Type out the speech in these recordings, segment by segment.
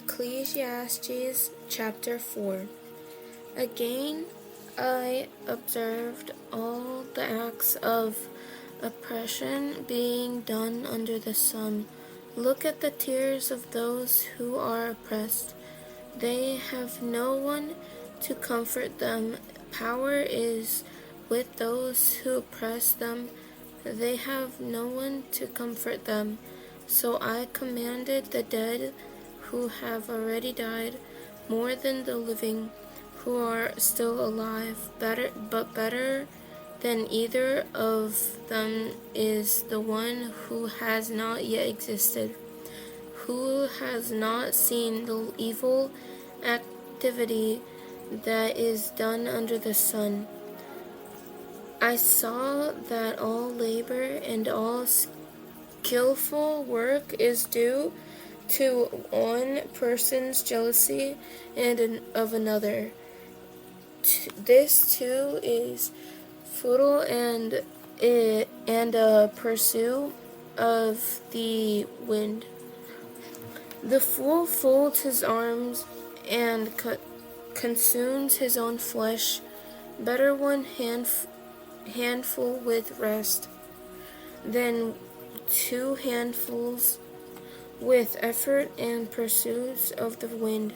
Ecclesiastes chapter 4. Again, I observed all the acts of oppression being done under the sun. Look at the tears of those who are oppressed. They have no one to comfort them. Power is with those who oppress them. They have no one to comfort them. So I commanded the dead who have already died more than the living who are still alive. Better than either of them is the one who has not yet existed, who has not seen the evil activity that is done under the sun. I saw that all labor and all skillful work is due to one person's jealousy and of another. This too is futile and a pursuit of the wind. The fool folds his arms and consumes his own flesh. Better one handful with rest than two handfuls with effort and pursuits of the wind.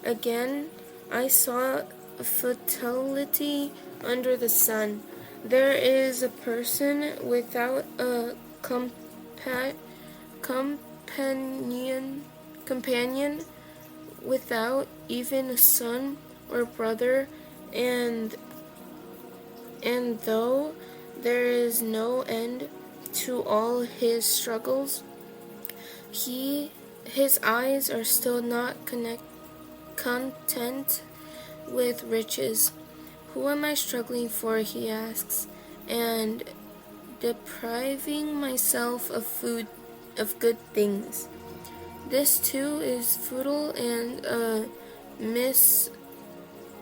Again, I saw futility under the sun. There is a person without a companion, without even a son or brother, and though there is no end to all his struggles, his eyes are still not content with riches. Who am I struggling for, he asks, and depriving myself of food, of good things? This too is futile and a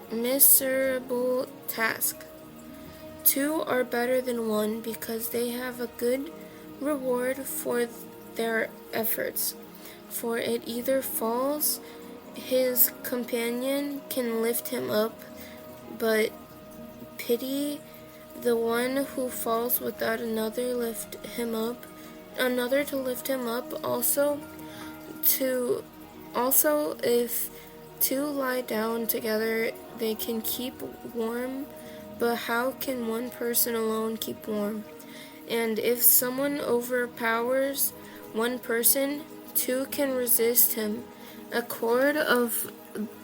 miserable task. Two are better than one because they have a good reward for their efforts. For it either falls, his companion can lift him up, but pity the one who falls without another to lift him up. Also, if two lie down together, they can keep warm, but how can one person alone keep warm? And if someone overpowers one person, two can resist him. A cord of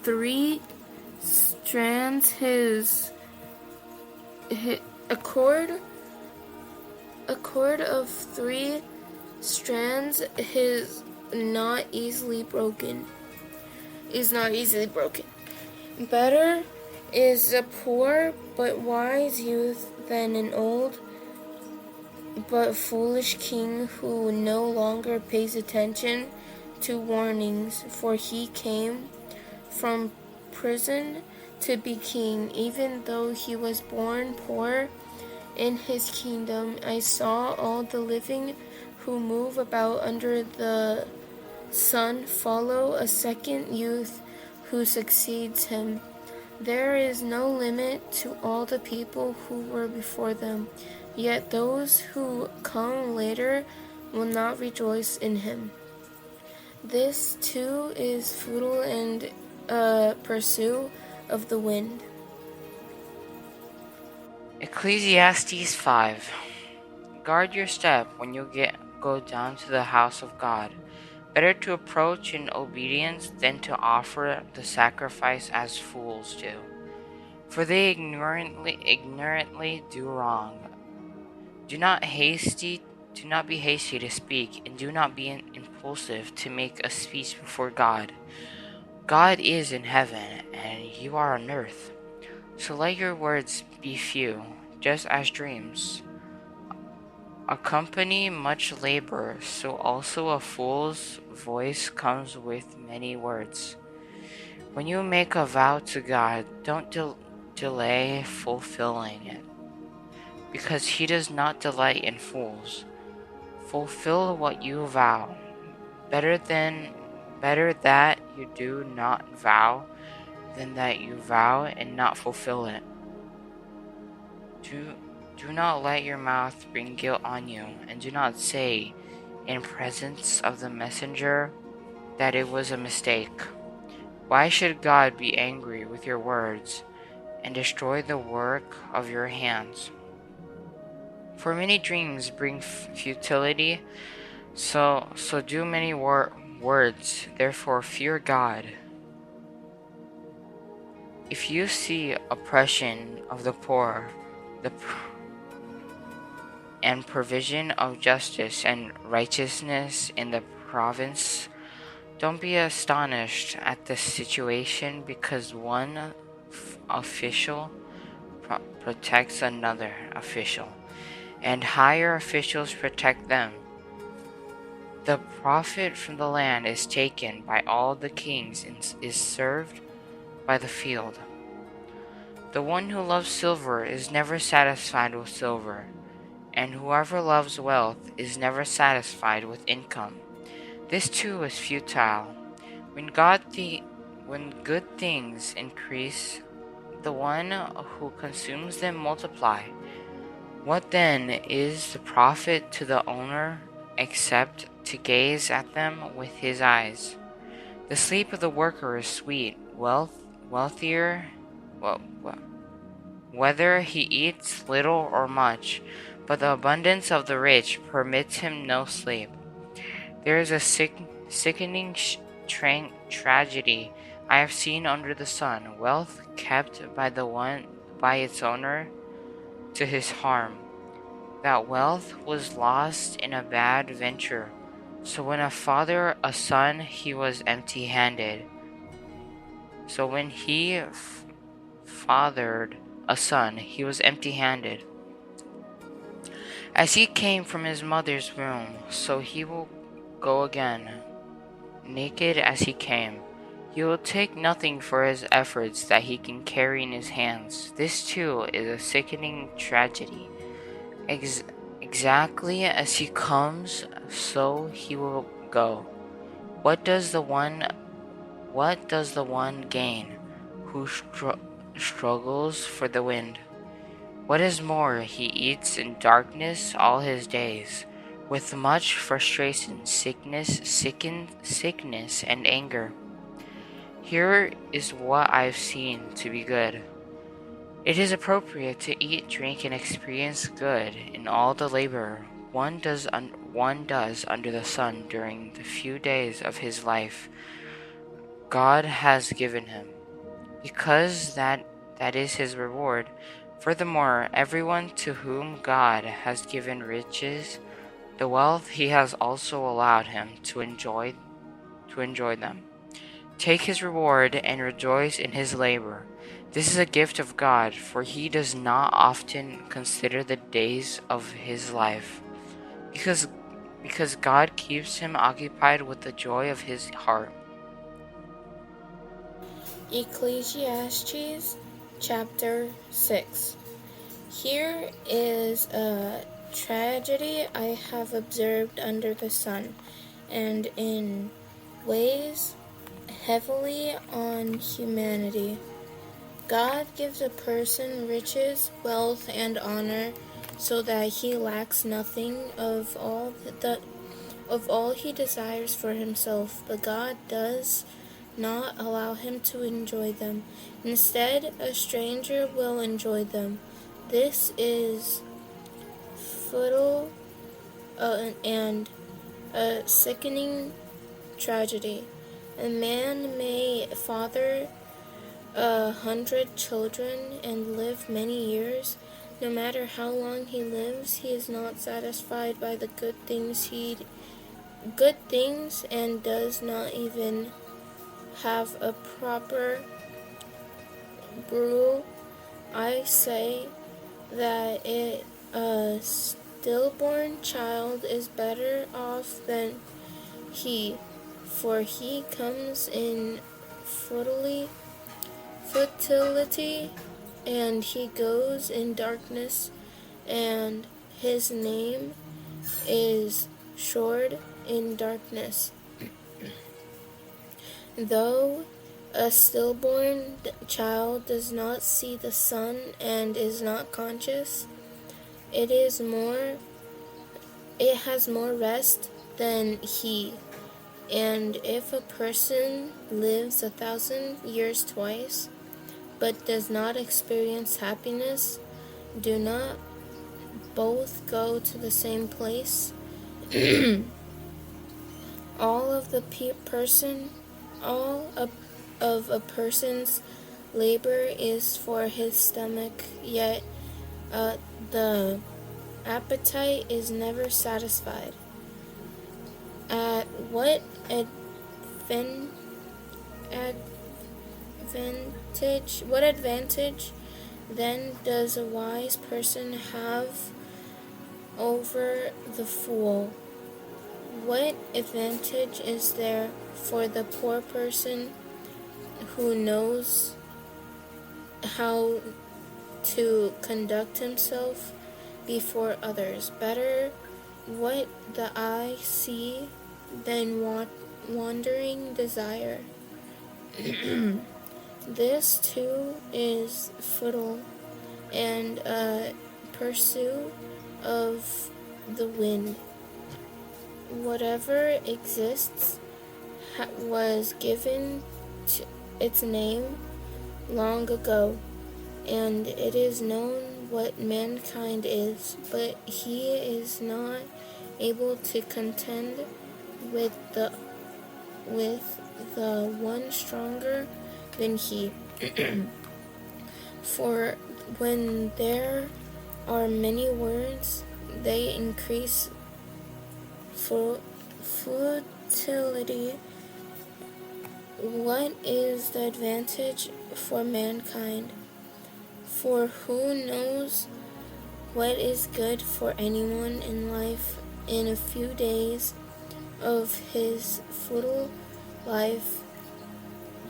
three strands his not easily broken. Better is a poor but wise youth than an old but foolish king who no longer pays attention to warnings, for he came from prison to be king, even though he was born poor in his kingdom. I saw all the living who move about under the sun follow a second youth who succeeds him. There is no limit to all the people who were before them, yet those who come later will not rejoice in him. This too is futile and a pursuit of the wind. Ecclesiastes 5. Guard your step when you go down to the house of God. Better to approach in obedience than to offer the sacrifice as fools do, for they ignorantly do wrong. Do not be hasty to speak, and do not be impulsive to make a speech before God. God is in heaven, and you are on earth. So let your words be few, just as dreams accompany much labor, so also a fool's voice comes with many words. When you make a vow to God, don't delay fulfilling it, because he does not delight in fools. Fulfill what you vow. Better Better that you do not vow than that you vow and not fulfill it. Do not let your mouth bring guilt on you, and do not say in presence of the messenger that it was a mistake. Why should God be angry with your words and destroy the work of your hands? For many dreams bring futility, so do many words. Therefore fear God. If you see oppression of the poor, and provision of justice and righteousness in the province, don't be astonished at the situation, because one official protects another official, and higher officials protect them. The profit from the land is taken by all the kings and is served by the field. The one who loves silver is never satisfied with silver, and whoever loves wealth is never satisfied with income. This too is futile. When good things increase, the one who consumes them multiply. What then is the profit to the owner except to gaze at them with his eyes? The sleep of the worker is sweet, wealthier, whether he eats little or much, but the abundance of the rich permits him no sleep. There is a sickening tragedy I have seen under the sun: wealth kept by its owner to his harm. That wealth was lost in a bad venture. So when a son, he was empty-handed. So when he fathered a son, he was empty-handed. As he came from his mother's womb, so he will go again, naked as he came. He will take nothing for his efforts that he can carry in his hands. This too is a sickening tragedy. Exactly as he comes, so he will go. What does the one gain who struggles for the wind? What is more, he eats in darkness all his days, with much frustration, sickness, and anger. Here is what I have seen to be good. It is appropriate to eat, drink, and experience good in all the labor one does under the sun during the few days of his life God has given him, because that is his reward. Furthermore, everyone to whom God has given riches, the wealth he has also allowed him to enjoy them. Take his reward and rejoice in his labor. This is a gift of God, for he does not often consider the days of his life, because God keeps him occupied with the joy of his heart. Ecclesiastes chapter 6. Here is a tragedy I have observed under the sun, and in weighs heavily on humanity. God gives a person riches, wealth, and honor, so that he lacks nothing of all he desires for himself, but God does not allow him to enjoy them. Instead, a stranger will enjoy them. This is futile and a sickening tragedy. A man may father 100 children and live many years. No matter how long he lives, he is not satisfied by the good things and does not even have a proper burial. I say that a stillborn child is better off than he, for he comes in futility, and he goes in darkness, and his name is stored in darkness. Though a stillborn child does not see the sun and is not conscious, it has more rest than he. And if a person lives 1,000 years twice, but does not experience happiness, do not both go to the same place? all of the person, all of a person's labor is for his stomach, yet the appetite is never satisfied. At what advantage then does a wise person have over the fool? What advantage is there for the poor person who knows how to conduct himself before others? Better what the eye see than wandering desire. This too is futile and a pursuit of the wind. Whatever exists was given to its name long ago, and it is known what mankind is, but he is not able to contend with the one stronger than he. For when there are many words, they increase futility. What is the advantage for mankind? For who knows what is good for anyone in life in a few days of his futile life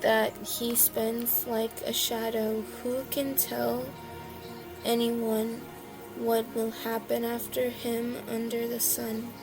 that he spends like a shadow? Who can tell anyone what will happen after him under the sun?